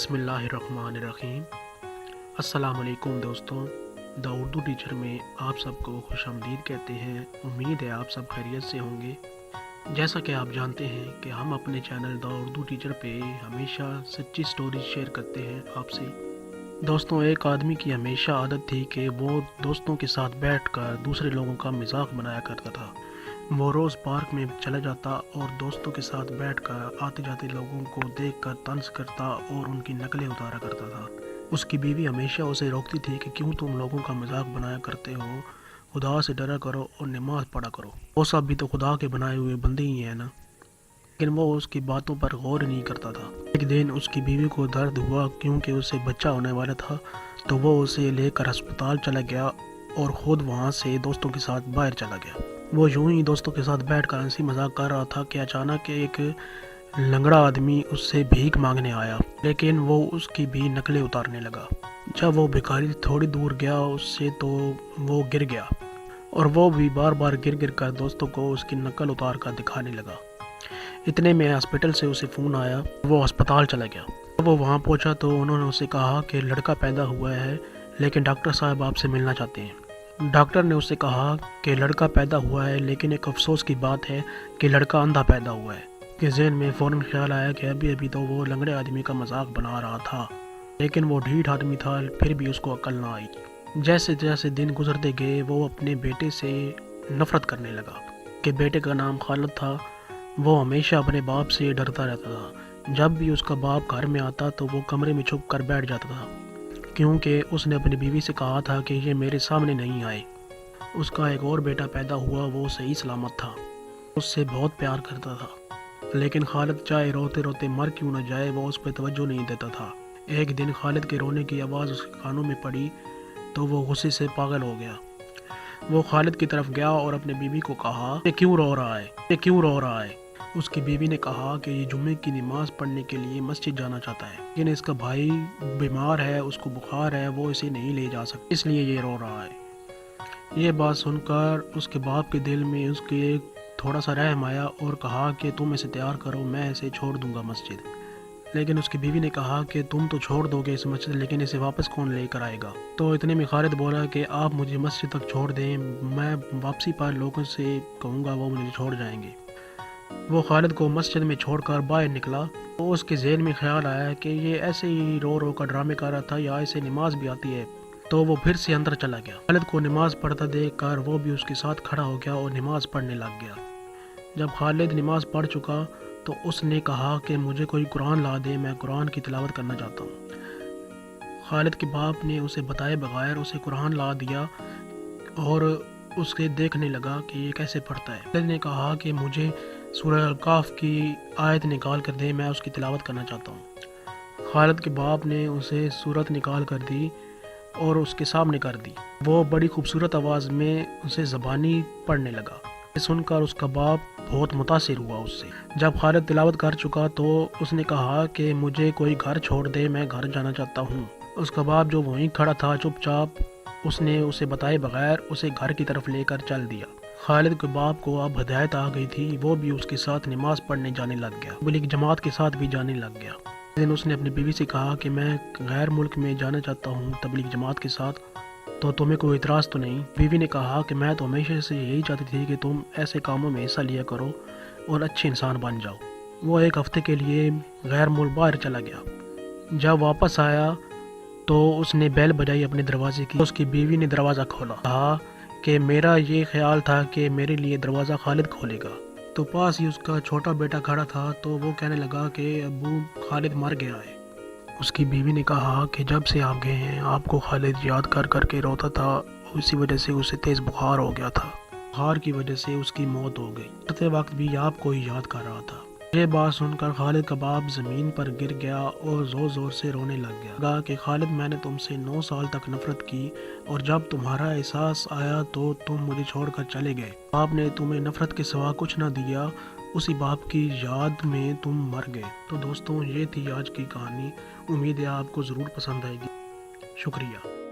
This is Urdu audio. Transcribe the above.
بسم اللہ الرحمن الرحیم۔ السلام علیکم دوستوں، دا اردو ٹیچر میں آپ سب کو خوش آمدید کہتے ہیں۔ امید ہے آپ سب خیریت سے ہوں گے۔ جیسا کہ آپ جانتے ہیں کہ ہم اپنے چینل دا اردو ٹیچر پہ ہمیشہ سچی سٹوریز شیئر کرتے ہیں آپ سے۔ دوستوں، ایک آدمی کی ہمیشہ عادت تھی کہ وہ دوستوں کے ساتھ بیٹھ کر دوسرے لوگوں کا مذاق بنایا کرتا تھا۔ وہ روز پارک میں چلا جاتا اور دوستوں کے ساتھ بیٹھ کر آتے جاتے لوگوں کو دیکھ کر طنز کرتا اور ان کی نقلیں اتارا کرتا تھا۔ اس کی بیوی ہمیشہ اسے روکتی تھی کہ کیوں تم لوگوں کا مذاق بنایا کرتے ہو، خدا سے ڈرا کرو اور نماز پڑھا کرو۔ وہ سب بھی تو خدا کے بنائے ہوئے بندے ہی ہیں نا۔ لیکن وہ اس کی باتوں پر غور نہیں کرتا تھا۔ ایک دن اس کی بیوی کو درد ہوا کیونکہ اسے بچہ ہونے والا تھا، تو وہ اسے لے کر ہسپتال چلا گیا اور خود وہاں سے دوستوں کے ساتھ باہر چلا گیا۔ وہ یوں ہی دوستوں کے ساتھ بیٹھ کر ہنسی مذاق کر رہا تھا کہ اچانک ایک لنگڑا آدمی اس سے بھیک مانگنے آیا، لیکن وہ اس کی بھی نقلیں اتارنے لگا۔ جب وہ بھکاری تھوڑی دور گیا اس سے تو وہ گر گیا، اور وہ بھی بار بار گر گر کر دوستوں کو اس کی نقل اتار کر دکھانے لگا۔ اتنے میں ہسپتال سے اسے فون آیا، وہ ہسپتال چلا گیا۔ جب وہ وہاں پہنچا تو انہوں نے اسے کہا کہ لڑکا پیدا ہوا ہے، لیکن ڈاکٹر صاحب آپ سے ملنا چاہتے ہیں۔ ڈاکٹر نے اس سے کہا کہ لڑکا پیدا ہوا ہے، لیکن ایک افسوس کی بات ہے کہ لڑکا اندھا پیدا ہوا ہے۔ کہ ذہن میں فوراً خیال آیا کہ ابھی تو وہ لنگڑے آدمی کا مذاق بنا رہا تھا، لیکن وہ ڈھیٹ آدمی تھا، پھر بھی اس کو عقل نہ آئی۔ جیسے جیسے دن گزرتے گئے وہ اپنے بیٹے سے نفرت کرنے لگا کہ بیٹے کا نام خالد تھا۔ وہ ہمیشہ اپنے باپ سے ڈرتا رہتا تھا۔ جب بھی اس کا باپ گھر میں آتا تو وہ کمرے میں چھپ کر بیٹھ جاتا تھا، کیونکہ اس نے اپنی بیوی سے کہا تھا کہ یہ میرے سامنے نہیں آئے۔ اس کا ایک اور بیٹا پیدا ہوا، وہ صحیح سلامت تھا، اس سے بہت پیار کرتا تھا، لیکن خالد چاہے روتے روتے مر کیوں نہ جائے وہ اس پہ توجہ نہیں دیتا تھا۔ ایک دن خالد کے رونے کی آواز اس کے کانوں میں پڑی تو وہ غصے سے پاگل ہو گیا۔ وہ خالد کی طرف گیا اور اپنی بیوی کو کہا، یہ کیوں رو رہا ہے، یہ کیوں رو رہا ہے؟ اس کی بیوی نے کہا کہ یہ جمعے کی نماز پڑھنے کے لیے مسجد جانا چاہتا ہے، لیکن اس کا بھائی بیمار ہے، اس کو بخار ہے، وہ اسے نہیں لے جا سکتا، اس لیے یہ رو رہا ہے۔ یہ بات سن کر اس کے باپ کے دل میں اس کے تھوڑا سا رحم آیا اور کہا کہ تم اسے تیار کرو، میں اسے چھوڑ دوں گا مسجد۔ لیکن اس کی بیوی نے کہا کہ تم تو چھوڑ دو گے اس مسجد، لیکن اسے واپس کون لے کر آئے گا؟ تو اتنے میں خالد بولا کہ آپ مجھے مسجد تک چھوڑ دیں، میں واپسی پر لوگوں سے کہوں گا وہ مجھے چھوڑ جائیں گے۔ وہ خالد کو مسجد میں چھوڑ کر باہر نکلا تو اس کے ذہن میں خیال آیا کہ یہ ایسے ہی رو رو کر ڈرامے کر رہا تھا، یا اسے نماز بھی آتی ہے۔ تو وہ پھر سے اندر چلا گیا۔ خالد کو نماز پڑھتا دیکھ کر وہ بھی اس کے ساتھ کھڑا ہو گیا اور نماز پڑھنے لگ گیا۔ جب خالد نماز پڑھ چکا تو اس نے کہا کہ مجھے کوئی قرآن لا دے، میں قرآن کی تلاوت کرنا چاہتا ہوں۔ خالد کے باپ نے اسے بتائے بغیر اسے قرآن لا دیا اور اس کے دیکھنے لگا کہ یہ کیسے پڑھتا ہے۔ خالد نے کہا کہ مجھے سورہ الکاف کی آیت نکال کر دے، میں اس کی تلاوت کرنا چاہتا ہوں۔ خالد کے باپ نے اسے سورت نکال کر دی اور اس کے سامنے کر دی۔ وہ بڑی خوبصورت آواز میں اسے زبانی پڑھنے لگا۔ یہ سن کر اس کا باپ بہت متاثر ہوا اس سے۔ جب خالد تلاوت کر چکا تو اس نے کہا کہ مجھے کوئی گھر چھوڑ دے، میں گھر جانا چاہتا ہوں۔ اس کا باپ جو وہیں کھڑا تھا چپ چاپ، اس نے اسے بتائے بغیر اسے گھر کی طرف لے کر چل دیا۔ خالد کے باپ کو اب ہدایت آ گئی تھی، وہ بھی اس کے ساتھ نماز پڑھنے جانے لگ گیا، تبلیغ جماعت کے ساتھ بھی جانے لگ گیا۔ ایک دن اس نے اپنی بیوی سے کہا کہ میں غیر ملک میں جانا چاہتا ہوں تبلیغ جماعت کے ساتھ، تو تمہیں کوئی اعتراض تو نہیں؟ بیوی نے کہا کہ میں تو ہمیشہ سے یہی چاہتی تھی کہ تم ایسے کاموں میں حصہ لیا کرو اور اچھے انسان بن جاؤ۔ وہ ایک ہفتے کے لیے غیر ملک باہر چلا گیا۔ جب واپس آیا تو اس نے بیل بجائی اپنے دروازے کی۔ اس کی بیوی نے دروازہ کھولا، کہا کہ میرا یہ خیال تھا کہ میرے لیے دروازہ خالد کھولے گا۔ تو پاس ہی اس کا چھوٹا بیٹا کھڑا تھا، تو وہ کہنے لگا کہ ابو خالد مر گیا ہے۔ اس کی بیوی نے کہا کہ جب سے آپ گئے ہیں آپ کو خالد یاد کر کر کے روتا تھا، اسی وجہ سے اسے تیز بخار ہو گیا تھا، بخار کی وجہ سے اس کی موت ہو گئی، مرتے وقت بھی آپ کو ہی یاد کر رہا تھا۔ یہ بات سن کر خالد کا باپ زمین پر گر گیا اور زور زور سے رونے لگ گیا۔ کہا کہ خالد میں نے تم سے 9 سال تک نفرت کی، اور جب تمہارا احساس آیا تو تم مجھے چھوڑ کر چلے گئے۔ باپ نے تمہیں نفرت کے سوا کچھ نہ دیا، اسی باپ کی یاد میں تم مر گئے۔ تو دوستوں، یہ تھی آج کی کہانی۔ امید ہے آپ کو ضرور پسند آئے گی۔ شکریہ۔